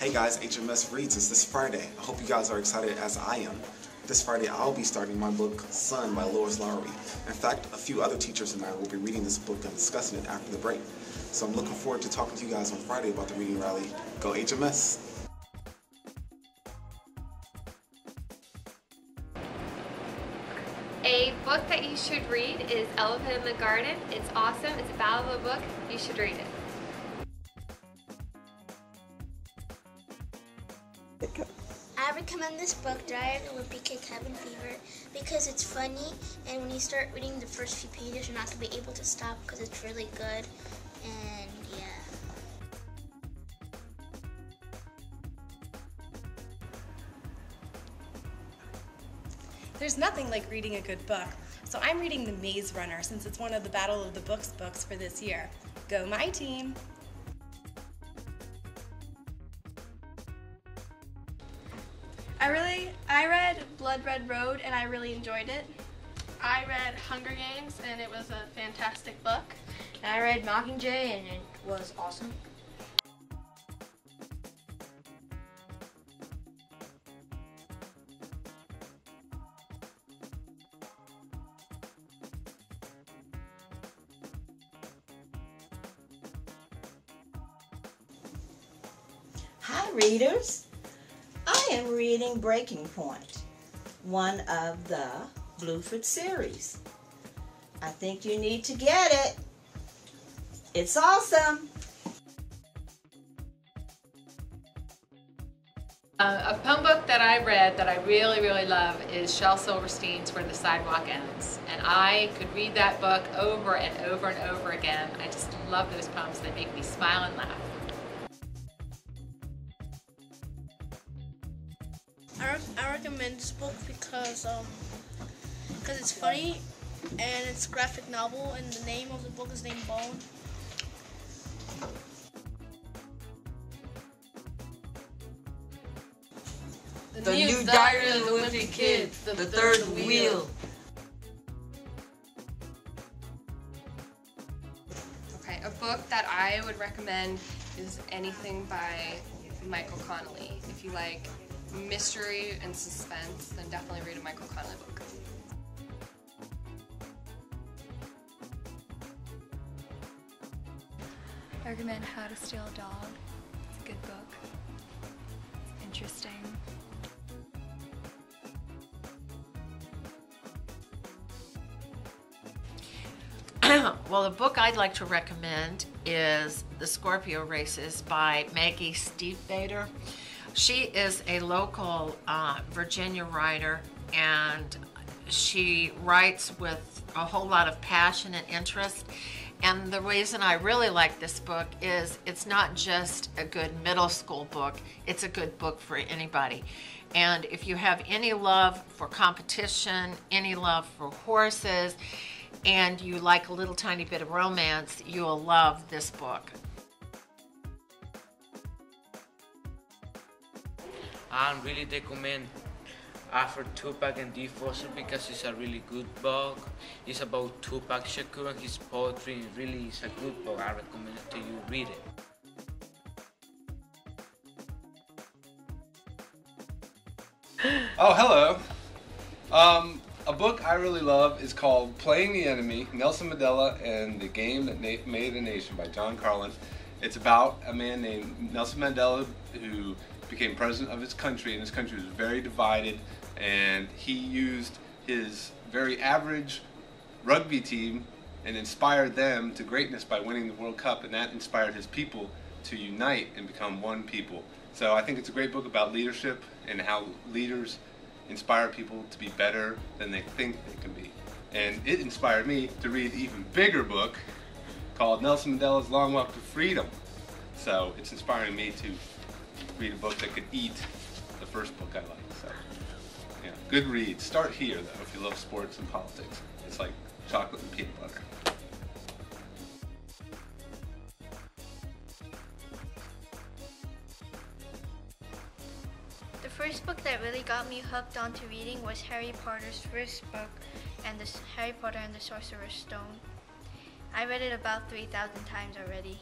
Hey guys, HMS Reads is this Friday. I hope you guys are excited as I am. This Friday I'll be starting my book, Son by Lois Lowry. In fact, a few other teachers and I will be reading this book and discussing it after the break. So I'm looking forward to talking to you guys on Friday about the reading rally. Go HMS! A book that you should read is Elephant in the Garden. It's awesome. It's a valuable book. You should read it. I recommend this book, Diary of an Olympic Kid Cabin Fever, because it's funny, and when you start reading the first few pages, you're not going to be able to stop because it's really good, and yeah. There's nothing like reading a good book, so I'm reading The Maze Runner since it's one of the Battle of the Books books for this year. Go my team! I read Blood Red Road and I really enjoyed it. I read Hunger Games and it was a fantastic book. I read Mockingjay and it was awesome. Hi readers, I am reading Breaking Point, one of the Blueford series. I think you need to get it. It's awesome. A poem book that I read that I really love is Shel Silverstein's Where the Sidewalk Ends. And I could read that book over and over and over again. I just love those poems. They make me smile and laugh. I recommend this book because it's funny and it's a graphic novel and the name of the book is named Bone. The new Diary of the Wimpy Kid, the third wheel. Okay, a book that I would recommend is anything by Michael Connelly. If you like mystery and suspense, then definitely read a Michael Connelly book. I recommend How to Steal a Dog. It's a good book. It's interesting. Well, the book I'd like to recommend is The Scorpio Races by Maggie Stiefvater. She is a local Virginia writer, and she writes with a whole lot of passion and interest. And the reason I really like this book is it's not just a good middle school book, it's a good book for anybody. And if you have any love for competition, any love for horses, and you like a little tiny bit of romance, you'll love this book. I really recommend After Tupac and D. Foster because it's a really good book. It's about Tupac Shakur and his poetry. It really is a good book. I recommend it to you. Read it. Oh, hello. A book I really love is called Playing the Enemy, Nelson Mandela and the Game That Made a Nation by John Carlin. It's about a man named Nelson Mandela who became president of his country, and his country was very divided, and he used his very average rugby team and inspired them to greatness by winning the World Cup, and that inspired his people to unite and become one people. So I think it's a great book about leadership and how leaders inspire people to be better than they think they can be. And it inspired me to read an even bigger book called Nelson Mandela's Long Walk to Freedom. So it's inspiring me to read a book that could eat the first book I like. So, yeah, good read. Start here, though, if you love sports and politics. It's like chocolate and peanut butter. The first book that really got me hooked onto reading was Harry Potter's first book, and Harry Potter and the Sorcerer's Stone. I read it about 3,000 times already.